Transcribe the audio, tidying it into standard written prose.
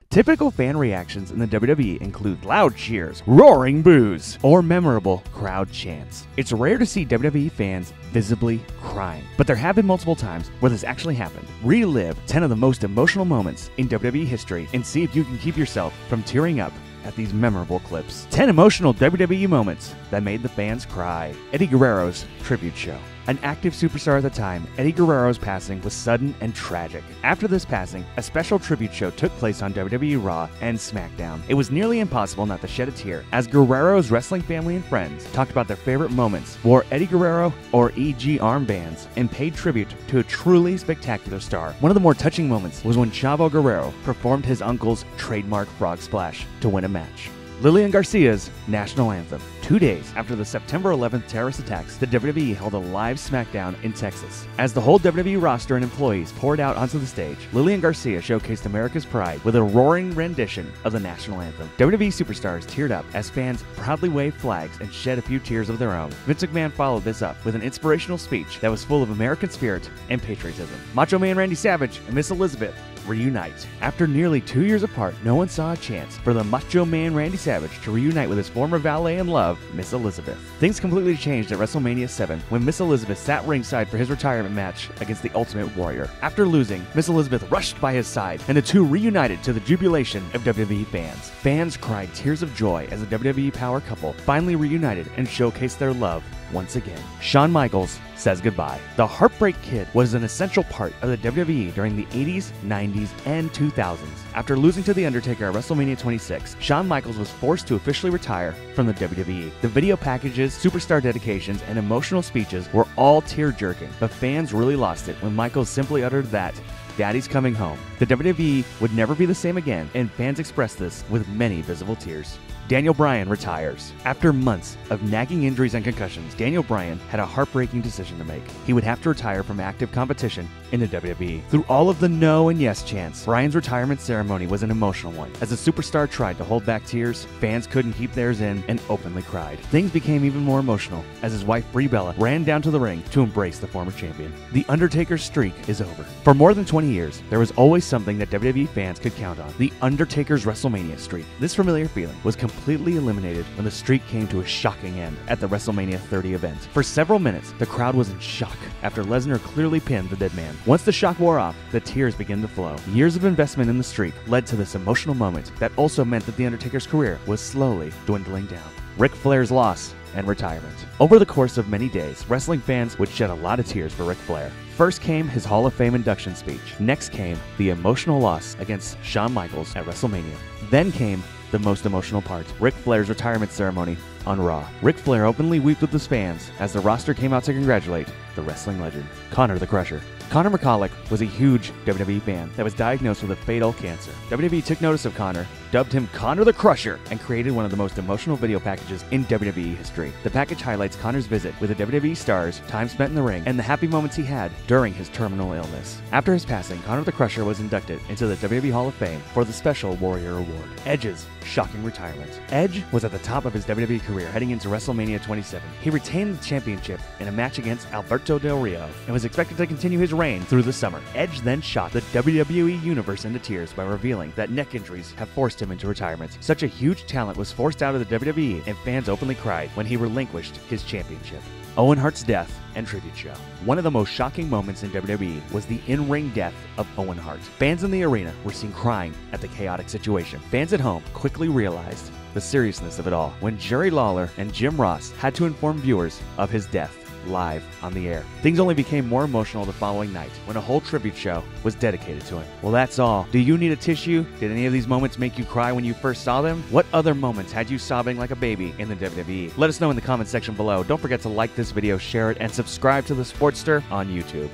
Typical fan reactions in the WWE include loud cheers, roaring boos, or memorable crowd chants. It's rare to see WWE fans visibly crying, but there have been multiple times where this actually happened. Relive 10 of the most emotional moments in WWE history and see if you can keep yourself from tearing up at these memorable clips. 10 emotional WWE moments that made the fans cry. Eddie Guerrero's tribute show. An active superstar at the time, Eddie Guerrero's passing was sudden and tragic. After this passing, a special tribute show took place on WWE Raw and SmackDown. It was nearly impossible not to shed a tear, as Guerrero's wrestling family and friends talked about their favorite moments, wore Eddie Guerrero or EG armbands, and paid tribute to a truly spectacular star. One of the more touching moments was when Chavo Guerrero performed his uncle's trademark frog splash to win a match. Lilian Garcias' national anthem. 2 days after the September 11th terrorist attacks, the WWE held a live SmackDown in Texas. As the whole WWE roster and employees poured out onto the stage, Lilian Garcia showcased America's pride with a roaring rendition of the national anthem. WWE Superstars teared up as fans proudly waved flags and shed a few tears of their own. Vince McMahon followed this up with an inspirational speech that was full of American spirit and patriotism. Macho Man Randy Savage and Miss Elizabeth reunite. After nearly 2 years apart, no one saw a chance for the Macho Man Randy Savage to reunite with his former valet and love, Miss Elizabeth. Things completely changed at WrestleMania 7 when Miss Elizabeth sat ringside for his retirement match against the Ultimate Warrior. After losing, Miss Elizabeth rushed by his side, and the two reunited to the jubilation of WWE fans. Fans cried tears of joy as the WWE power couple finally reunited and showcased their love once again. Shawn Michaels says goodbye. The Heartbreak Kid was an essential part of the WWE during the 80s, 90s, and 2000s. After losing to The Undertaker at WrestleMania 26, Shawn Michaels was forced to officially retire from the WWE. The video packages, superstar dedications, and emotional speeches were all tear-jerking, but fans really lost it when Michaels simply uttered that Daddy's coming home. The WWE would never be the same again, and fans expressed this with many visible tears. Bryan retires. After months of nagging injuries and concussions, Bryan had a heartbreaking decision to make. He would have to retire from active competition in the WWE. Through all of the no and yes chants, Bryan's retirement ceremony was an emotional one. As the superstar tried to hold back tears, fans couldn't keep theirs in and openly cried. Things became even more emotional as his wife Brie Bella ran down to the ring to embrace the former champion. The Undertaker's streak is over. For more than 20 years, there was always something that WWE fans could count on: the Undertaker's WrestleMania streak. This familiar feeling was completely eliminated when the streak came to a shocking end at the WrestleMania 30 event. For several minutes, the crowd was in shock after Lesnar clearly pinned the dead man. Once the shock wore off, the tears began to flow. Years of investment in the streak led to this emotional moment that also meant that The Undertaker's career was slowly dwindling down. Ric Flair's loss and retirement. Over the course of many days, wrestling fans would shed a lot of tears for Ric Flair. First came his Hall of Fame induction speech. Next came the emotional loss against Shawn Michaels at WrestleMania. Then came the most emotional part, Ric Flair's retirement ceremony on Raw. Ric Flair openly wept with his fans as the roster came out to congratulate the wrestling legend, Connor the Crusher. Connor McCulloch was a huge WWE fan that was diagnosed with a fatal cancer. WWE took notice of Connor, dubbed him Connor the Crusher, and created one of the most emotional video packages in WWE history. The package highlights Connor's visit with the WWE stars, time spent in the ring, and the happy moments he had during his terminal illness. After his passing, Connor the Crusher was inducted into the WWE Hall of Fame for the Special Warrior Award. Edge's shocking retirement. Edge was at the top of his WWE career heading into WrestleMania 27. He retained the championship in a match against Alberto Del Rio and was expected to continue his reign through the summer. Edge then shocked the WWE Universe into tears by revealing that neck injuries have forced him into retirement. Such a huge talent was forced out of the WWE, and fans openly cried when he relinquished his championship. Owen Hart's death and tribute show. One of the most shocking moments in WWE was the in-ring death of Owen Hart. Fans in the arena were seen crying at the chaotic situation. Fans at home quickly realized the seriousness of it all when Jerry Lawler and Jim Ross had to inform viewers of his death live on the air. Things only became more emotional the following night when a whole tribute show was dedicated to him. Well, that's all. Do you need a tissue? Did any of these moments make you cry when you first saw them? What other moments had you sobbing like a baby in the WWE? Let us know in the comment section below. Don't forget to like this video, share it, and subscribe to TheSportster on YouTube.